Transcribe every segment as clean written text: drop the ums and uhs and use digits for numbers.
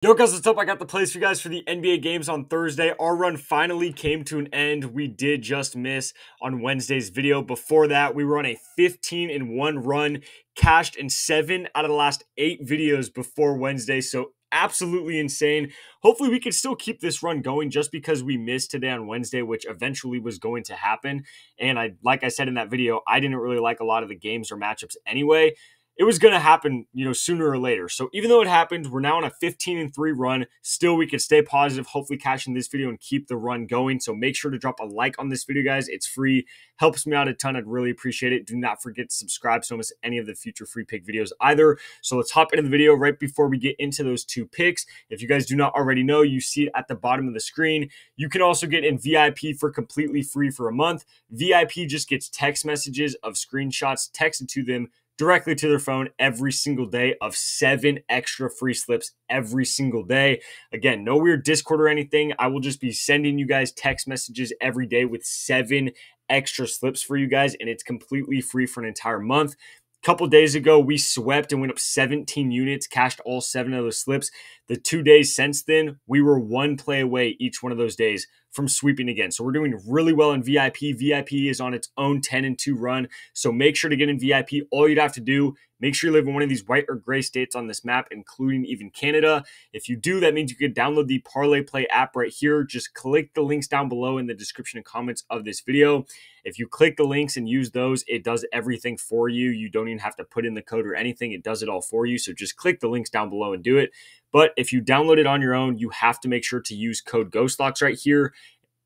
Yo guys, what's up? I got the plays for you guys for the NBA games on Thursday. Our run finally came to an end. We did just miss on Wednesday's video. Before that, we were on a 15-1 run, cashed in 7 out of the last 8 videos before Wednesday. So absolutely insane. Hopefully we can still keep this run going just because we missed today on Wednesday, which eventually was going to happen. And like I said in that video, I didn't really like a lot of the games or matchups anyway. It was going to happen, sooner or later. So even though it happened, we're now on a 15-3 run. Still, we could stay positive, hopefully cash in this video and keep the run going. So make sure to drop a like on this video, guys. It's free. Helps me out a ton. I'd really appreciate it. Do not forget to subscribe so you don't miss any of the future free pick videos either. So let's hop into the video right before we get into those 2 picks. If you guys do not already know, you see it at the bottom of the screen. You can also get in VIP for completely free for a month. VIP just gets text messages of screenshots texted to them directly to their phone every single day of 7 extra free slips every single day. Again, no weird Discord or anything. I will just be sending you guys text messages every day with 7 extra slips for you guys, and it's completely free for an entire month. A couple days ago, we swept and went up 17 units, cashed all 7 of those slips. The 2 days since then, we were 1 play away each one of those days from sweeping again. So we're doing really well in VIP. VIP is on its own 10-2 run. So make sure to get in VIP. All you'd have to do, make sure you live in one of these white or gray states on this map, including even Canada. If you do, that means you could download the Parlay Play app right here. Just click the links down below in the description and comments of this video. If you click the links and use those, it does everything for you. You don't even have to put in the code or anything. It does it all for you. So just click the links down below and do it. But if you download it on your own, you have to make sure to use code GhostLocks right here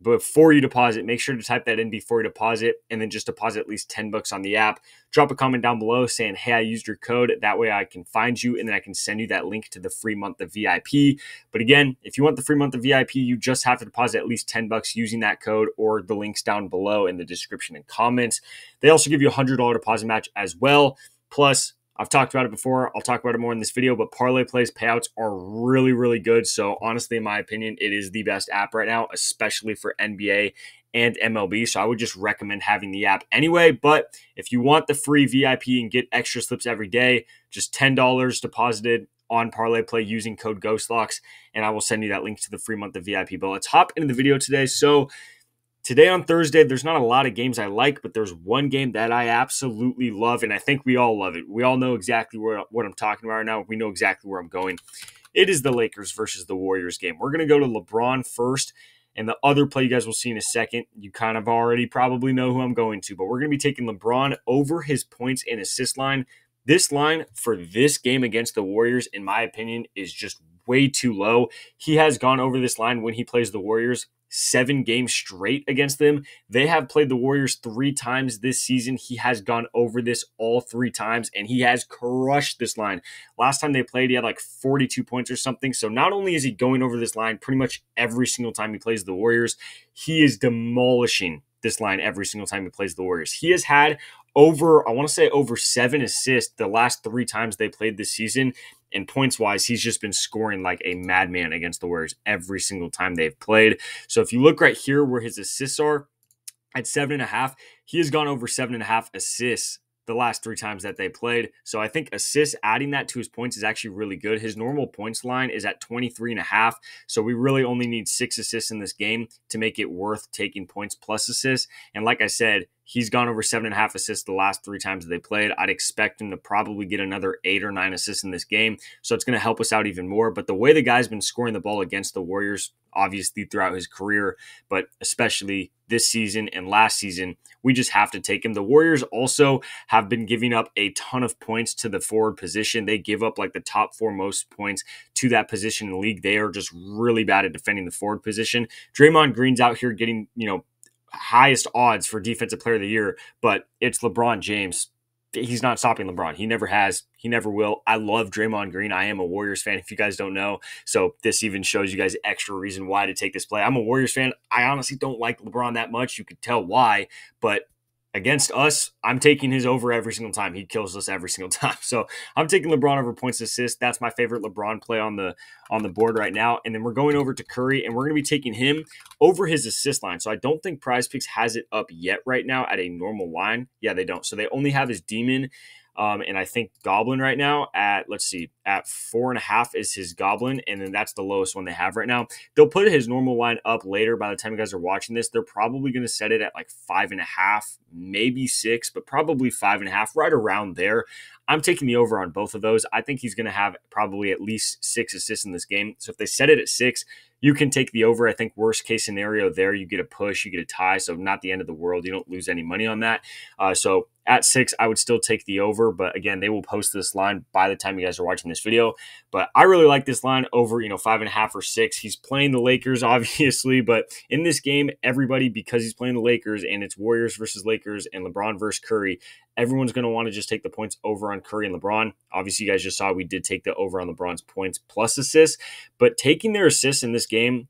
before you deposit. Make sure to type that in before you deposit, and then just deposit at least $10 on the app. Drop a comment down below saying, hey, I used your code. That way I can find you, and then I can send you that link to the free month of VIP. But again, if you want the free month of VIP, you just have to deposit at least $10 using that code or the links down below in the description and comments. They also give you a $100 deposit match as well. Plus, I've talked about it before. I'll talk about it more in this video, but Parlay Plays payouts are really, really good. So honestly, in my opinion, it is the best app right now, especially for NBA and MLB. So I would just recommend having the app anyway. But if you want the free VIP and get extra slips every day, just $10 deposited on Parlay Play using code GhostLocks, and I will send you that link to the free month of VIP. But let's hop into the video today. So today on Thursday, there's not a lot of games I like, but there's one game that I absolutely love, and I think we all love it. We all know exactly what I'm talking about right now. We know exactly where I'm going. It is the Lakers versus the Warriors game. We're going to go to LeBron first, and the other play you guys will see in a second. You kind of already probably know who I'm going to, but we're going to be taking LeBron over his points and assist line. This line for this game against the Warriors, in my opinion, is just way too low. He has gone over this line when he plays the Warriors 7 games straight against them. They have played the Warriors 3 times this season. He has gone over this all 3 times, and he has crushed this line. Last time they played, he had like 42 points or something. So not only is he going over this line pretty much every single time he plays the Warriors, he is demolishing this line every single time he plays the Warriors. He has had over 7 assists the last 3 times they played this season. And points-wise, he's just been scoring like a madman against the Warriors every single time they've played. So if you look right here where his assists are at 7.5, he has gone over 7.5 assists the last 3 times that they played. So I think assists, adding that to his points is actually really good. His normal points line is at 23.5. So we really only need 6 assists in this game to make it worth taking points plus assists. And like I said, he's gone over 7.5 assists the last 3 times that they played. I'd expect him to probably get another 8 or 9 assists in this game. So it's going to help us out even more. But the way the guy's been scoring the ball against the Warriors, obviously throughout his career, but especially this season and last season, we just have to take him. The Warriors also have been giving up a ton of points to the forward position. They give up like the top 4 most points to that position in the league. They are just really bad at defending the forward position. Draymond Green's out here getting, highest odds for Defensive Player of the Year, but it's LeBron James. He's not stopping LeBron. He never has. He never will. I love Draymond Green. I am a Warriors fan, if you guys don't know. So this even shows you guys extra reason why to take this play. I'm a Warriors fan. I honestly don't like LeBron that much. You could tell why, but against us, I'm taking his over every single time. He kills us every single time. So I'm taking LeBron over points and assists. That's my favorite LeBron play on the board right now. And then we're going over to Curry, and we're going to be taking him over his assist line. So I don't think Prizepicks has it up yet right now at a normal line. Yeah, they don't. So they only have his demon And I think Goblin right now at, let's see, at 4.5 is his Goblin. And then that's the lowest one they have right now. They'll put his normal line up later. By the time you guys are watching this, they're probably going to set it at like 5.5, maybe 6, but probably 5.5, right around there. I'm taking the over on both of those. I think he's going to have probably at least 6 assists in this game. So if they set it at 6, you can take the over. I think worst case scenario there, you get a push, you get a tie. So not the end of the world. You don't lose any money on that. So at 6, I would still take the over. But again, they will post this line by the time you guys are watching this video. But I really like this line over, 5.5 or 6. He's playing the Lakers, obviously. But in this game, everybody, because he's playing the Lakers and it's Warriors versus Lakers and LeBron versus Curry, everyone's going to want to just take the points over on Curry and LeBron. Obviously, you guys just saw we did take the over on LeBron's points plus assists. But taking their assists in this game,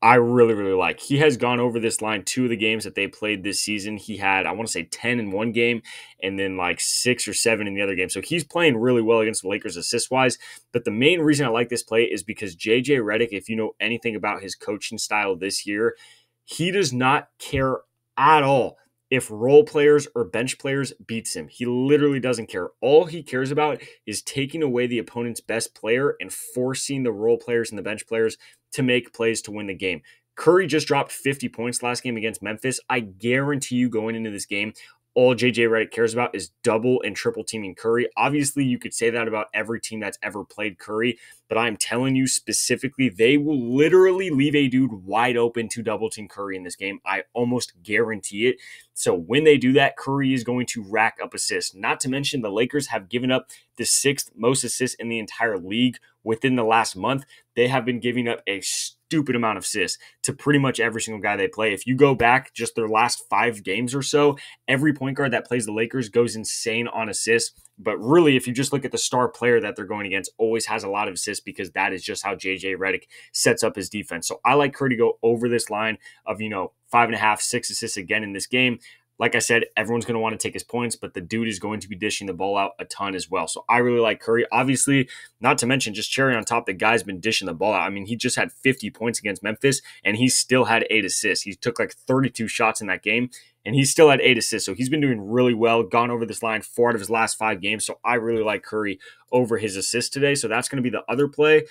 I really, really like. He has gone over this line 2 of the games that they played this season. He had, I want to say 10 in one game and then like 6 or 7 in the other game. So he's playing really well against the Lakers assist-wise. But the main reason I like this play is because JJ Redick, if you know anything about his coaching style this year, he does not care at all if role players or bench players beats him. He literally doesn't care. All he cares about is taking away the opponent's best player and forcing the role players and the bench players to make plays to win the game. Curry just dropped 50 points last game against Memphis. I guarantee you going into this game, all JJ Redick cares about is double and triple teaming Curry. Obviously, you could say that about every team that's ever played Curry, but I'm telling you specifically, they will literally leave a dude wide open to double team Curry in this game. I almost guarantee it. So when they do that, Curry is going to rack up assists. Not to mention the Lakers have given up the 6th most assists in the entire league within the last month. They have been giving up a stupid amount of assists to pretty much every single guy they play. If you go back just their last 5 games or so, every point guard that plays the Lakers goes insane on assists. But really, if you just look at the star player that they're going against, always has a lot of assists because that is just how JJ Redick sets up his defense. So I like Curry to go over this line of, 5.5, 6 assists again in this game. Like I said, everyone's going to want to take his points, but the dude is going to be dishing the ball out a ton as well. So I really like Curry. Obviously, not to mention just cherry on top, the guy's been dishing the ball out. I mean, he just had 50 points against Memphis, and he still had 8 assists. He took like 32 shots in that game, and he still had 8 assists. So he's been doing really well, gone over this line 4 out of his last 5 games. So I really like Curry over his assists today. So that's going to be the other play.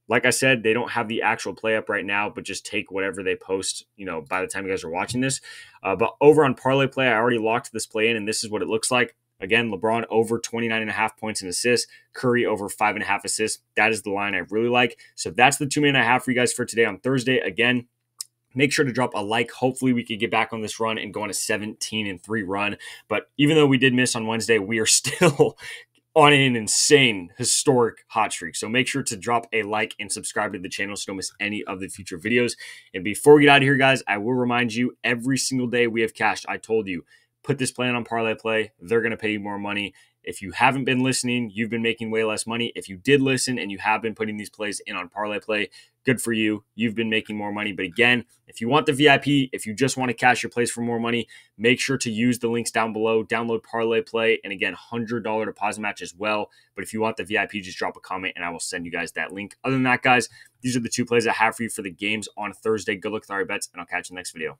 Like I said, they don't have the actual play up right now, but just take whatever they post, by the time you guys are watching this. But over on Parlay Play, I already locked this play in, and this is what it looks like. Again, LeBron over 29.5 points and assists, Curry over 5.5 assists. That is the line I really like. So that's the 2 man and a half for you guys for today on Thursday. Again, make sure to drop a like. Hopefully we could get back on this run and go on a 17-3 run. But even though we did miss on Wednesday, we are still on an insane historic hot streak. So make sure to drop a like and subscribe to the channel so you don't miss any of the future videos. And before we get out of here, guys, I will remind you every single day we have cashed. I told you, put this plan on Parlay Play. They're going to pay you more money. If you haven't been listening, you've been making way less money. If you did listen and you have been putting these plays in on Parlay Play, good for you. You've been making more money. But again, if you want the VIP, if you just want to cash your plays for more money, make sure to use the links down below. Download Parlay Play. And again, $100 deposit match as well. But if you want the VIP, just drop a comment and I will send you guys that link. Other than that, guys, these are the 2 plays I have for you for the games on Thursday. Good luck with all your bets, and I'll catch you in the next video.